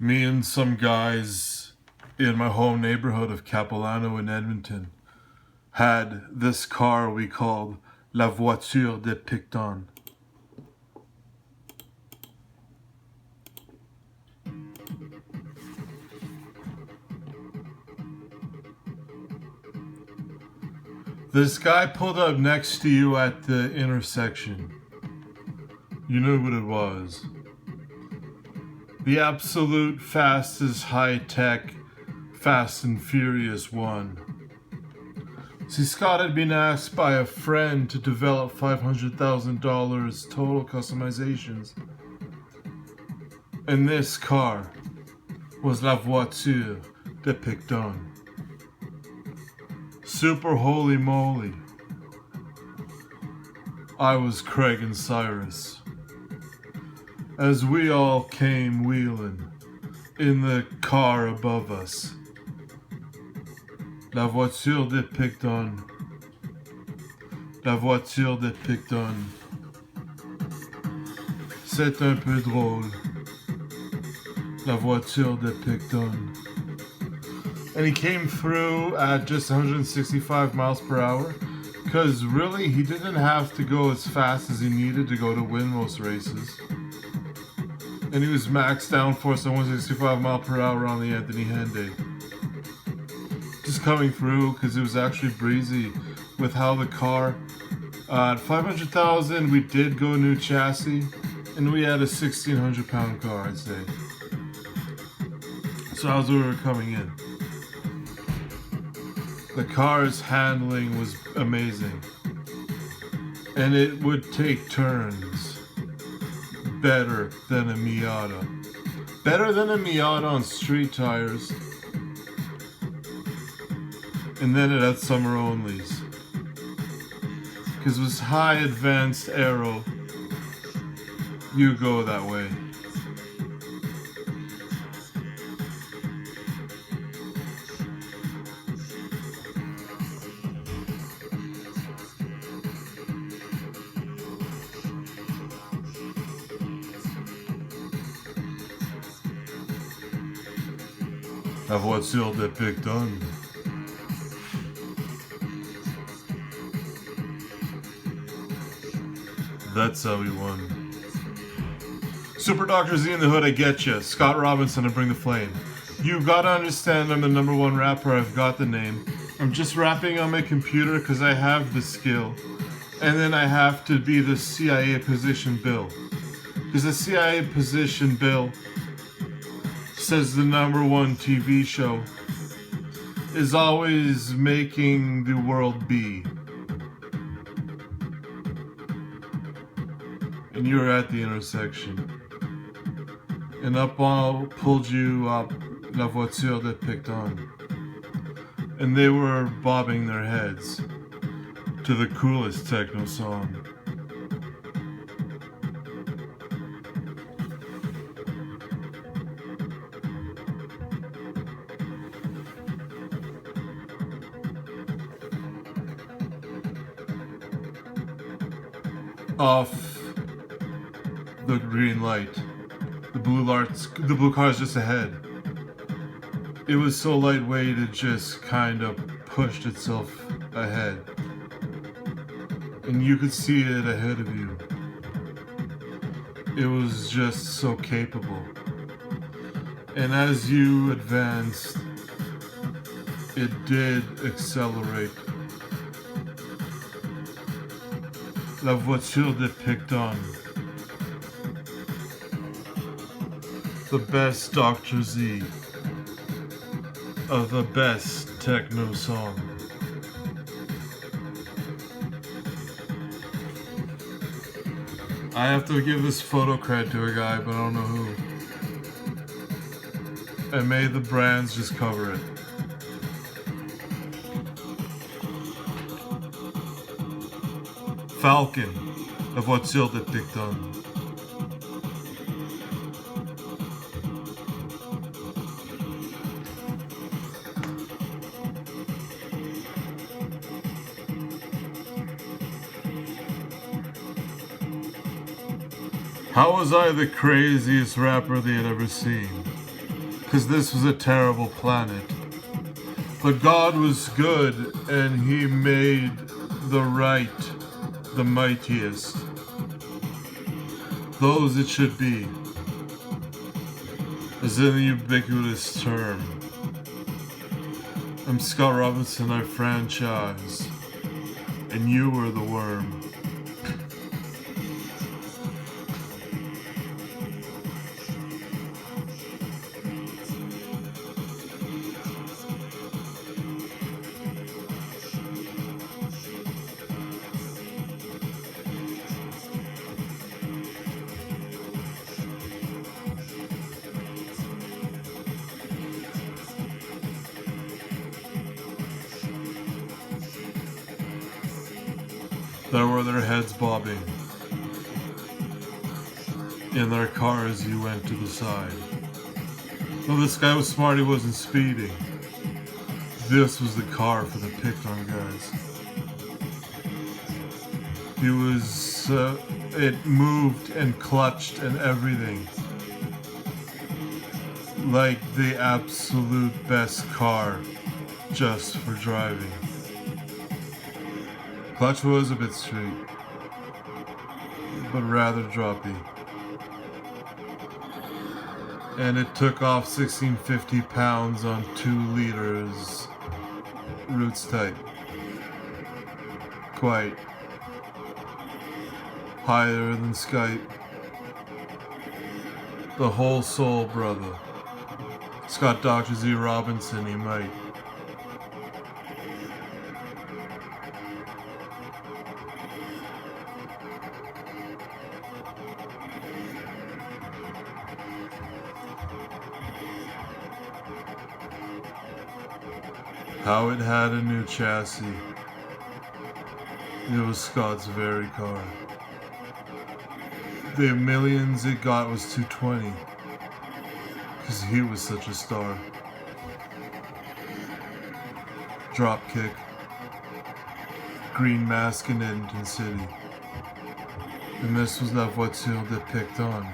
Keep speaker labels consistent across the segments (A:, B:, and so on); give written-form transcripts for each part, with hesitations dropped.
A: Me and some guys in my home neighborhood of Capilano in Edmonton had this car we called La Voiture de Picton. This guy pulled up next to you at the intersection. You knew what it was. The absolute fastest high-tech Fast and Furious one. See, Scott had been asked by a friend to develop $500,000 total customizations. And this car was La Voiture de Picton. Super holy moly. I was Craig and Cyrus. As we all came wheeling in the car above us. La Voiture de Picton. La Voiture de Picton. C'est un peu drôle. La Voiture de Picton. And he came through at just 165 miles per hour. Because really, he didn't have to go as fast as he needed to go to win most races. And he was max downforce at 165 miles per hour on the Anthony Henday. Just coming through because it was actually breezy with how the car, at 500,000 we did go new chassis and we had a 1,600 pound car, I'd say. So as we were coming in, the car's handling was amazing and it would take turns better than a Miata. Better than a Miata on street tires. And then it had summer onlys. Because it was high advanced aero. You go that way. La Voiture de Picton. That's how we won. Super Dr. Z in the hood, I get ya. Scott Robinson, I bring the flame. You gotta understand I'm the #1 rapper, I've got the name. I'm just rapping on my computer because I have the skill. And then I have to be the CIA position bill. Because the CIA position bill says the #1 TV show is always making the world be. And you were at the intersection. And up all pulled you up La Voiture de Picton. And they were bobbing their heads to the coolest techno song. Off the green light. The blue car is just ahead. It was so lightweight it just kind of pushed itself ahead. And you could see it ahead of you. It was just so capable. And as you advanced, it did accelerate. La Voiture de Picton. The best Dr. Z of the best techno song. I have to give this photo cred to a guy, but I don't know who. And may the brands just cover it. Falcon, La Voiture de Picton. How was I the craziest rapper they had ever seen? because this was a terrible planet. But God was good, and He made the right the mightiest. Those it should be, as in the ubiquitous term. I'm Scott Robinson, I franchise, and you were the worm. There were their heads bobbing. In their cars, you went to the side. No, this guy was smart, he wasn't speeding. This was the car for the picked-on guys. He was, it moved and clutched and everything. Like the absolute best car just for driving. Clutch was a bit straight, but rather droppy. And it took off 1650 pounds on 2 liters. Roots tight. Quite. Higher than Skype. The whole soul, brother. Scott Dr. Z. Robinson, he might. How it had a new chassis. It was Scott's very car. The millions it got was 220. Because he was such a star. Dropkick. Green mask in Edmonton City. And this was La Voiture that picked on.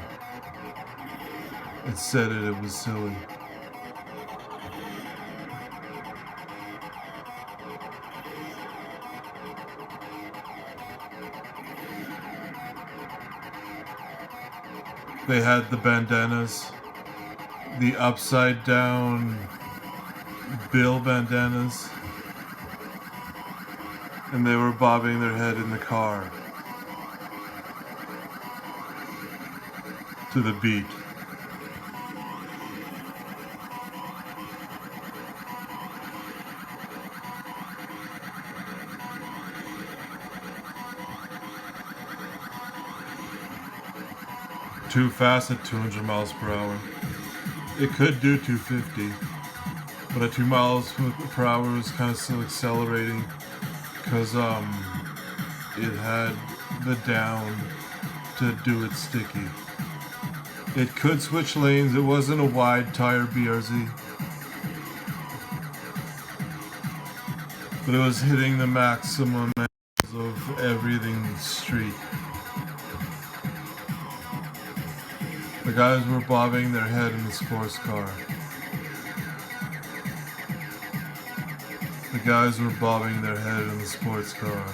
A: It said it was silly. They had the bandanas, the upside down bill bandanas, and they were bobbing their head in the car to the beat. Too fast at 200 miles per hour. It could do 250, but at 2 miles per hour it was kind of still accelerating because it had the down to do it sticky. It could switch lanes. It wasn't a wide tire BRZ, but it was hitting the maximum of everything street. The guys were bobbing their head in the sports car. The guys were bobbing their head in the sports car.